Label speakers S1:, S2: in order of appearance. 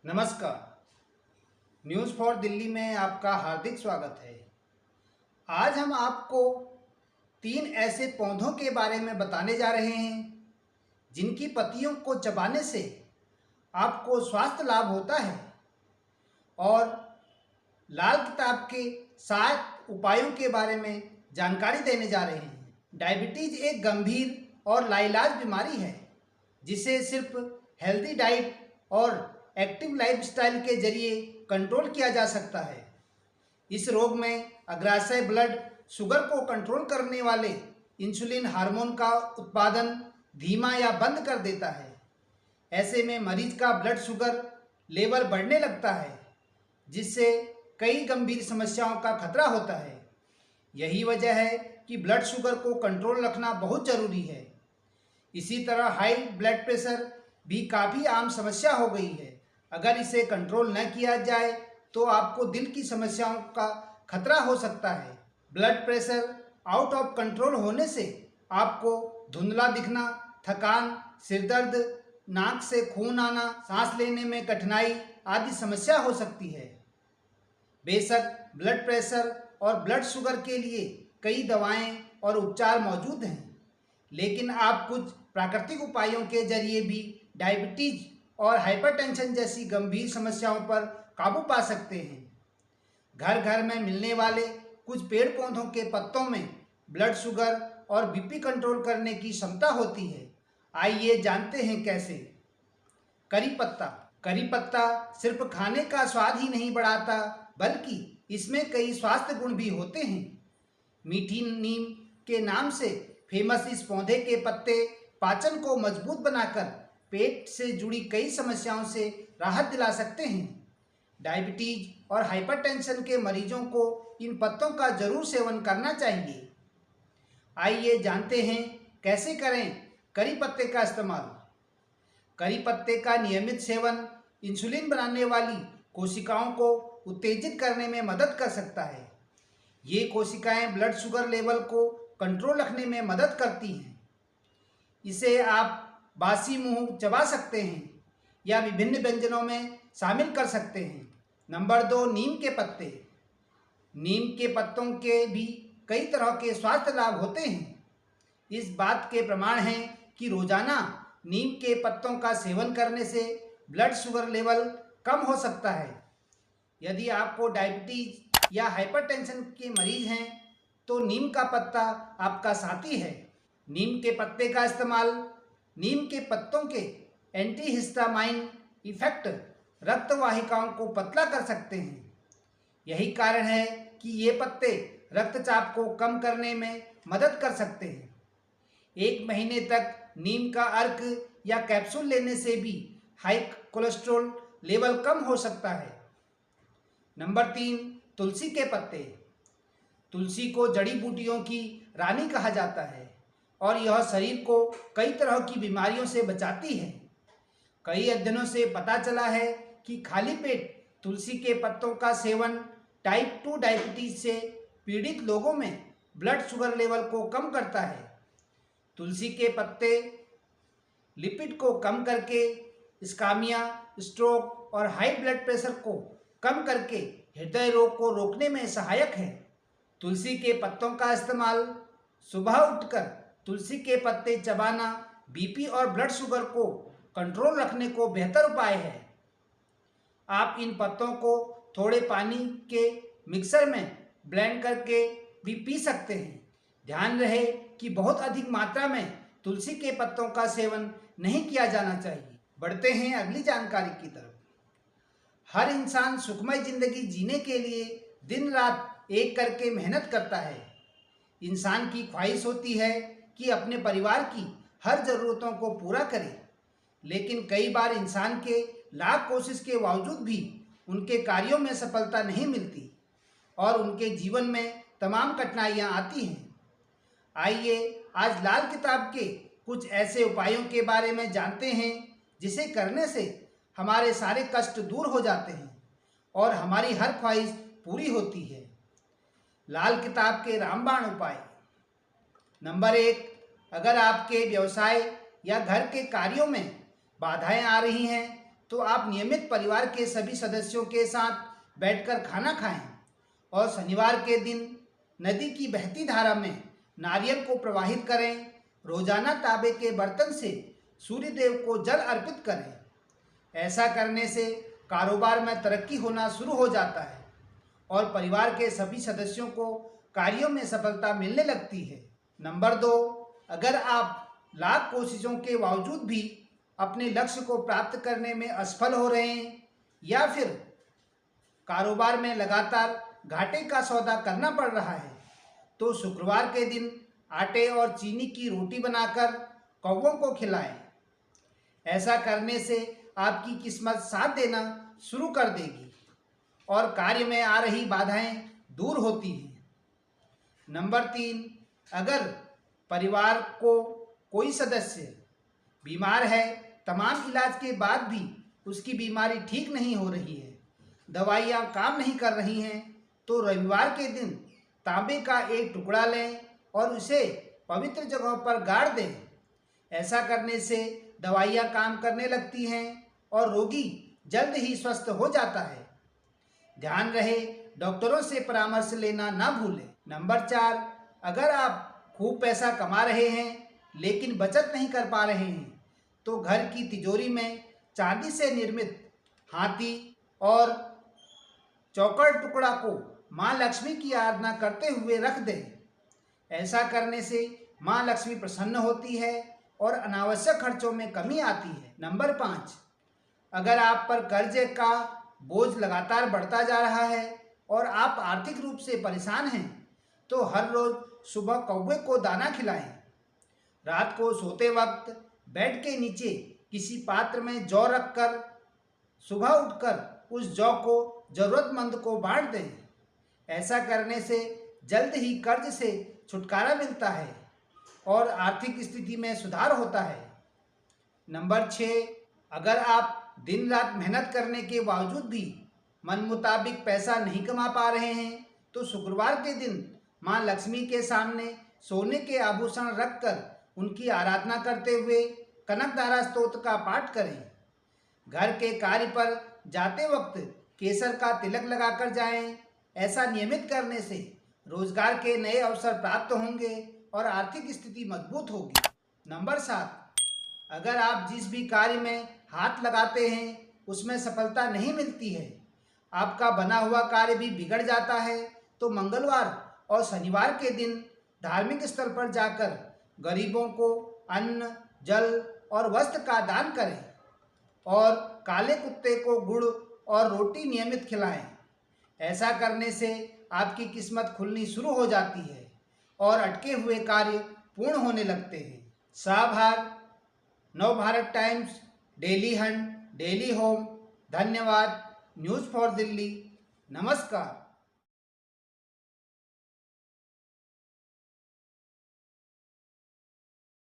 S1: नमस्कार। News for Delhi में आपका हार्दिक स्वागत है। आज हम आपको 3 ऐसे पौधों के बारे में बताने जा रहे हैं जिनकी पत्तियों को चबाने से आपको स्वास्थ्य लाभ होता है और लाल किताब के 7 उपायों के बारे में जानकारी देने जा रहे हैं। डायबिटीज एक गंभीर और लाइलाज बीमारी है जिसे सिर्फ हेल्दी डाइट और एक्टिव लाइफस्टाइल के जरिए कंट्रोल किया जा सकता है। इस रोग में अग्राशय ब्लड शुगर को कंट्रोल करने वाले इंसुलिन हार्मोन का उत्पादन धीमा या बंद कर देता है। ऐसे में मरीज का ब्लड शुगर लेवल बढ़ने लगता है जिससे कई गंभीर समस्याओं का खतरा होता है। यही वजह है कि ब्लड शुगर को कंट्रोल रखना बहुत ज़रूरी है। इसी तरह हाई ब्लड प्रेशर भी काफ़ी आम समस्या हो गई है। अगर इसे कंट्रोल न किया जाए तो आपको दिल की समस्याओं का खतरा हो सकता है। Blood pressure out of control होने से आपको धुंधला दिखना, थकान, सिरदर्द, नाक से खून आना, सांस लेने में कठिनाई आदि समस्या हो सकती है। बेशक ब्लड प्रेशर और ब्लड शुगर के लिए कई दवाएं और उपचार मौजूद हैं, लेकिन आप कुछ प्राकृतिक उपायों के जरिए भी डायबिटीज और हाइपरटेंशन जैसी गंभीर समस्याओं पर काबू पा सकते हैं। घर घर में मिलने वाले कुछ पेड़ पौधों के पत्तों में ब्लड शुगर और बीपी कंट्रोल करने की क्षमता होती है। आइए जानते हैं कैसे। करी पत्ता। करी पत्ता सिर्फ खाने का स्वाद ही नहीं बढ़ाता बल्कि इसमें कई स्वास्थ्य गुण भी होते हैं। मीठी नीम के नाम से फेमस इस पौधे के पत्ते पाचन को मजबूत बनाकर पेट से जुड़ी कई समस्याओं से राहत दिला सकते हैं। डायबिटीज और हाइपरटेंशन के मरीजों को इन पत्तों का जरूर सेवन करना चाहिए। आइए जानते हैं कैसे करें करी पत्ते का इस्तेमाल। करी पत्ते का नियमित सेवन इंसुलिन बनाने वाली कोशिकाओं को उत्तेजित करने में मदद कर सकता है। ये कोशिकाएं ब्लड शुगर लेवल को कंट्रोल रखने में मदद करती हैं। इसे आप बासी मुंह चबा सकते हैं या विभिन्न व्यंजनों में शामिल कर सकते हैं। नंबर 2, नीम के पत्ते। नीम के पत्तों के भी कई तरह के स्वास्थ्य लाभ होते हैं। इस बात के प्रमाण हैं कि रोजाना नीम के पत्तों का सेवन करने से ब्लड शुगर लेवल कम हो सकता है। यदि आपको डायबिटीज या हाइपरटेंशन के मरीज हैं तो नीम का पत्ता आपका साथी है। नीम के पत्ते का इस्तेमाल नीम के पत्तों के एंटीहिस्टामाइन इफेक्ट रक्त वाहिकाओं को पतला कर सकते हैं। यही कारण है कि ये पत्ते रक्तचाप को कम करने में मदद कर सकते हैं। 1 महीने तक नीम का अर्क या कैप्सूल लेने से भी हाई कोलेस्ट्रॉल लेवल कम हो सकता है। नंबर 3, तुलसी के पत्ते। तुलसी को जड़ी बूटियों की रानी कहा जाता है और यह शरीर को कई तरह की बीमारियों से बचाती है। कई अध्ययनों से पता चला है कि खाली पेट तुलसी के पत्तों का सेवन टाइप 2 डायबिटीज से पीड़ित लोगों में ब्लड शुगर लेवल को कम करता है। तुलसी के पत्ते लिपिड को कम करके स्कामिया, स्ट्रोक और हाई ब्लड प्रेशर को कम करके हृदय रोग को रोकने में सहायक है। तुलसी के पत्तों का इस्तेमाल सुबह उठकर तुलसी के पत्ते चबाना बीपी और ब्लड शुगर को कंट्रोल रखने को बेहतर उपाय है। आप इन पत्तों को थोड़े पानी के मिक्सर में ब्लेंड करके भी पी सकते हैं। ध्यान रहे कि बहुत अधिक मात्रा में तुलसी के पत्तों का सेवन नहीं किया जाना चाहिए। बढ़ते हैं अगली जानकारी की तरफ। हर इंसान सुखमय जिंदगी जीने के लिए दिन रात एक करके मेहनत करता है। इंसान की ख्वाहिश होती है कि अपने परिवार की हर ज़रूरतों को पूरा करे, लेकिन कई बार इंसान के लाख कोशिश के बावजूद भी उनके कार्यों में सफलता नहीं मिलती और उनके जीवन में तमाम कठिनाइयाँ आती हैं। आइए आज लाल किताब के कुछ ऐसे उपायों के बारे में जानते हैं जिसे करने से हमारे सारे कष्ट दूर हो जाते हैं और हमारी हर ख्वाहिश पूरी होती है। लाल किताब के रामबाण उपाय। नंबर 1, अगर आपके व्यवसाय या घर के कार्यों में बाधाएं आ रही हैं तो आप नियमित परिवार के सभी सदस्यों के साथ बैठकर खाना खाएं और शनिवार के दिन नदी की बहती धारा में नारियल को प्रवाहित करें। रोजाना तांबे के बर्तन से सूर्य देव को जल अर्पित करें। ऐसा करने से कारोबार में तरक्की होना शुरू हो जाता है और परिवार के सभी सदस्यों को कार्यों में सफलता मिलने लगती है। नंबर 2, अगर आप लाख कोशिशों के बावजूद भी अपने लक्ष्य को प्राप्त करने में असफल हो रहे हैं या फिर कारोबार में लगातार घाटे का सौदा करना पड़ रहा है, तो शुक्रवार के दिन आटे और चीनी की रोटी बनाकर कौवों को खिलाएं। ऐसा करने से आपकी किस्मत साथ देना शुरू कर देगी और कार्य में आ रही बाधाएं दूर होती हैं। नंबर 3, अगर परिवार को कोई सदस्य बीमार है, तमाम इलाज के बाद भी उसकी बीमारी ठीक नहीं हो रही है, दवाइयाँ काम नहीं कर रही हैं, तो रविवार के दिन तांबे का एक टुकड़ा लें और उसे पवित्र जगह पर गाड़ दें। ऐसा करने से दवाइयाँ काम करने लगती हैं और रोगी जल्द ही स्वस्थ हो जाता है। ध्यान रहे, डॉक्टरों से परामर्श लेना ना भूलें। नंबर 4, अगर आप खूब पैसा कमा रहे हैं लेकिन बचत नहीं कर पा रहे हैं, तो घर की तिजोरी में चांदी से निर्मित हाथी और चौकर टुकड़ा को माँ लक्ष्मी की आराधना करते हुए रख दें। ऐसा करने से माँ लक्ष्मी प्रसन्न होती है और अनावश्यक खर्चों में कमी आती है। नंबर 5, अगर आप पर कर्जे का बोझ लगातार बढ़ता जा रहा है और आप आर्थिक रूप से परेशान हैं, तो हर रोज सुबह कौवे को दाना खिलाएं। रात को सोते वक्त बेड के नीचे किसी पात्र में जौ रखकर सुबह उठकर उस जौ को जरूरतमंद को बांट दें। ऐसा करने से जल्द ही कर्ज से छुटकारा मिलता है और आर्थिक स्थिति में सुधार होता है। नंबर 6, अगर आप दिन रात मेहनत करने के बावजूद भी मन मुताबिक पैसा नहीं कमा पा रहे हैं, तो शुक्रवार के दिन माँ लक्ष्मी के सामने सोने के आभूषण रखकर उनकी आराधना करते हुए कनकधारा स्तोत्र का पाठ करें। घर के कार्य पर जाते वक्त केसर का तिलक लगाकर जाएं। ऐसा नियमित करने से रोजगार के नए अवसर प्राप्त होंगे और आर्थिक स्थिति मजबूत होगी। नंबर 7, अगर आप जिस भी कार्य में हाथ लगाते हैं उसमें सफलता नहीं मिलती है, आपका बना हुआ कार्य भी बिगड़ जाता है, तो मंगलवार और शनिवार के दिन धार्मिक स्थल पर जाकर गरीबों को अन्न, जल और वस्त्र का दान करें और काले कुत्ते को गुड़ और रोटी नियमित खिलाएं। ऐसा करने से आपकी किस्मत खुलनी शुरू हो जाती है और अटके हुए कार्य पूर्ण होने लगते हैं। साभार, Navbharat Times, Dailyhunt, daily home. धन्यवाद। News for Delhi. नमस्कार।